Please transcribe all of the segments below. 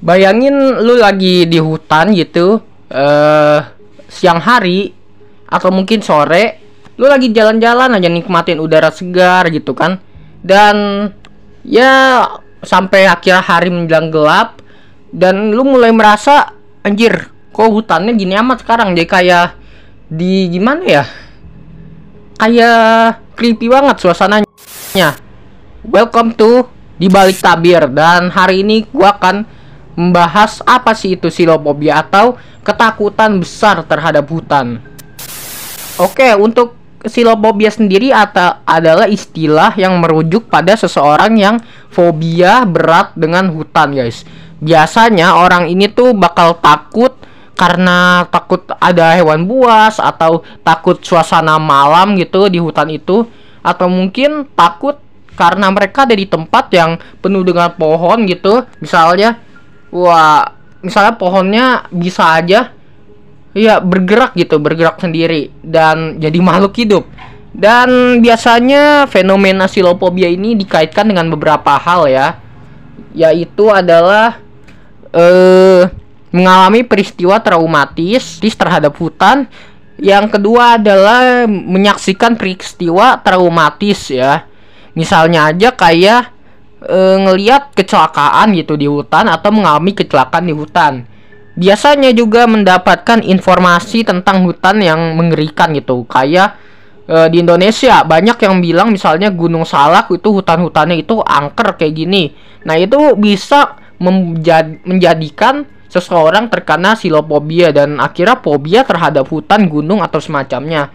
Bayangin lu lagi di hutan gitu, siang hari atau mungkin sore, lu lagi jalan-jalan aja nikmatin udara segar gitu kan. Dan ya sampai akhir hari menjelang gelap dan lu mulai merasa anjir, kok hutannya gini amat sekarang, jadi kayak di gimana ya? Kayak creepy banget suasananya. Welcome to Di Balik Tabir, dan hari ini gua akan membahas apa sih itu silofobia atau ketakutan besar terhadap hutan. Oke, untuk silofobia sendiri adalah istilah yang merujuk pada seseorang yang fobia berat dengan hutan, guys. Biasanya orang ini tuh bakal takut karena takut ada hewan buas atau takut suasana malam gitu di hutan itu, atau mungkin takut karena mereka ada di tempat yang penuh dengan pohon gitu. Misalnya pohonnya bisa aja ya bergerak gitu, bergerak sendiri dan jadi makhluk hidup. Dan biasanya fenomena silofobia ini dikaitkan dengan beberapa hal ya, yaitu adalah mengalami peristiwa traumatis terhadap hutan. Yang kedua adalah menyaksikan peristiwa traumatis ya. Misalnya aja kayak ngelihat kecelakaan gitu di hutan atau mengalami kecelakaan di hutan. Biasanya juga mendapatkan informasi tentang hutan yang mengerikan gitu. Kayak di Indonesia banyak yang bilang misalnya Gunung Salak itu hutan-hutannya itu angker kayak gini. Nah, itu bisa menjadikan seseorang terkena silofobia dan akhirnya fobia terhadap hutan, gunung atau semacamnya.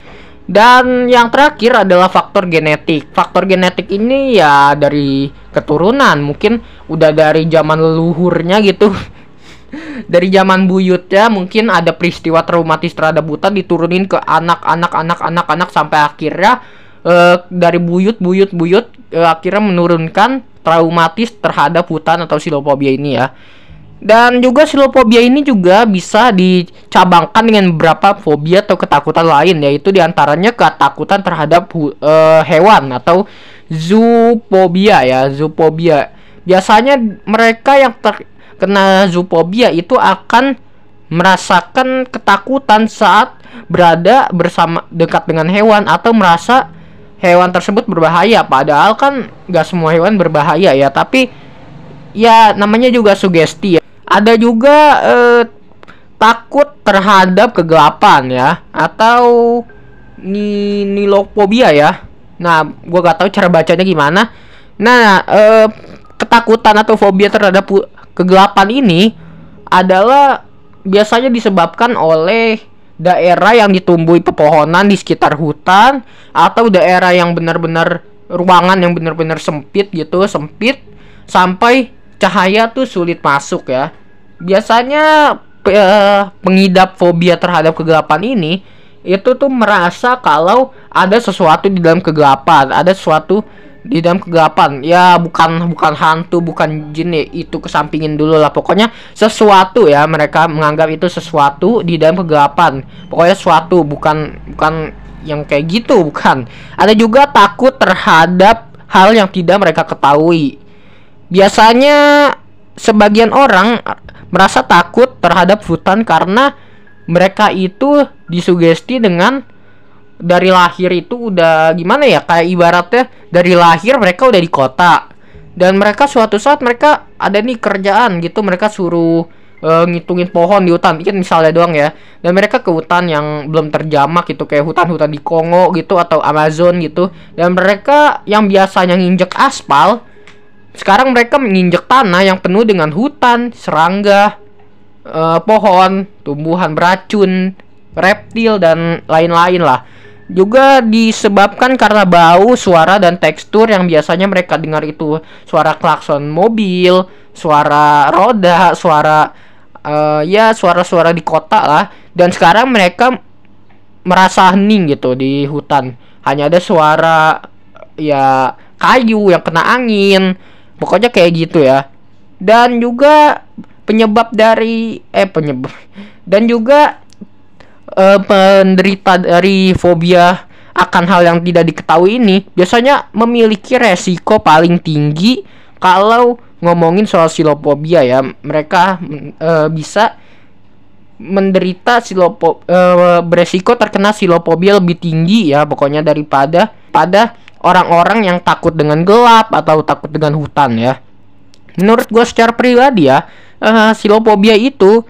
Dan yang terakhir adalah faktor genetik. Faktor genetik ini ya dari keturunan, mungkin udah dari zaman leluhurnya gitu. Dari zaman buyutnya mungkin ada peristiwa traumatis terhadap hutan diturunin ke anak-anak sampai akhirnya dari buyut akhirnya menurunkan traumatis terhadap hutan atau silofobia ini ya. Dan juga silofobia ini juga bisa dicabangkan dengan beberapa fobia atau ketakutan lain, yaitu diantaranya ketakutan terhadap hewan atau zoofobia ya, zoofobia. Biasanya mereka yang terkena zoofobia itu akan merasakan ketakutan saat berada dekat dengan hewan atau merasa hewan tersebut berbahaya. Padahal kan gak semua hewan berbahaya ya, tapi ya namanya juga sugesti ya. Ada juga takut terhadap kegelapan ya, atau nilofobia ya. Nah, gua gak tahu cara bacanya gimana. Nah, ketakutan atau fobia terhadap kegelapan ini adalah biasanya disebabkan oleh daerah yang ditumbuhi pepohonan di sekitar hutan, atau daerah yang benar-benar ruangan yang benar-benar sempit gitu, sempit sampai cahaya tuh sulit masuk ya. Biasanya pengidap fobia terhadap kegelapan ini itu tuh merasa kalau ada sesuatu di dalam kegelapan, ada sesuatu di dalam kegelapan. Ya bukan hantu, bukan jin ya, itu kesampingin dulu lah. Pokoknya sesuatu ya, mereka menganggap itu sesuatu di dalam kegelapan. Pokoknya sesuatu, bukan yang kayak gitu, bukan. Ada juga takut terhadap hal yang tidak mereka ketahui. Biasanya sebagian orang merasa takut terhadap hutan karena mereka itu disugesti dengan dari lahir itu udah gimana ya, kayak ibaratnya dari lahir mereka udah di kota, dan mereka suatu saat mereka ada nih kerjaan gitu, mereka suruh ngitungin pohon di hutan, ini misalnya doang ya, dan mereka ke hutan yang belum terjamak gitu, kayak hutan-hutan di Kongo gitu atau Amazon gitu, dan mereka yang biasanya nginjek aspal sekarang mereka menginjak tanah yang penuh dengan hutan, serangga, pohon, tumbuhan beracun, reptil, dan lain-lain lah. Juga disebabkan karena bau, suara, dan tekstur yang biasanya mereka dengar itu suara klakson mobil, suara roda, suara-suara di kota lah. Dan sekarang mereka merasa hening gitu di hutan. Hanya ada suara ya kayu yang kena angin. Pokoknya kayak gitu ya. Dan juga penderita dari fobia akan hal yang tidak diketahui ini biasanya memiliki resiko paling tinggi kalau ngomongin soal silofobia ya. Mereka bisa menderita beresiko terkena silofobia lebih tinggi ya, pokoknya daripada orang-orang yang takut dengan gelap atau takut dengan hutan ya. Menurut gue secara pribadi ya, silofobia itu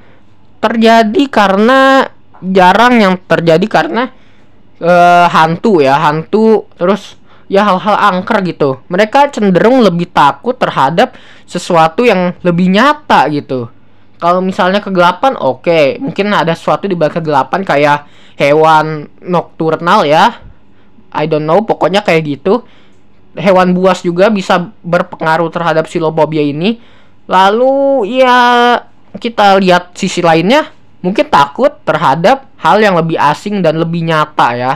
terjadi karena jarang yang terjadi karena hantu, terus ya hal-hal angker gitu. Mereka cenderung lebih takut terhadap sesuatu yang lebih nyata gitu. Kalau misalnya kegelapan, oke, mungkin ada sesuatu di balik kegelapan kayak hewan nokturnal ya. I don't know, pokoknya kayak gitu. Hewan buas juga bisa berpengaruh terhadap silofobia ini. Lalu ya kita lihat sisi lainnya, mungkin takut terhadap hal yang lebih asing dan lebih nyata ya.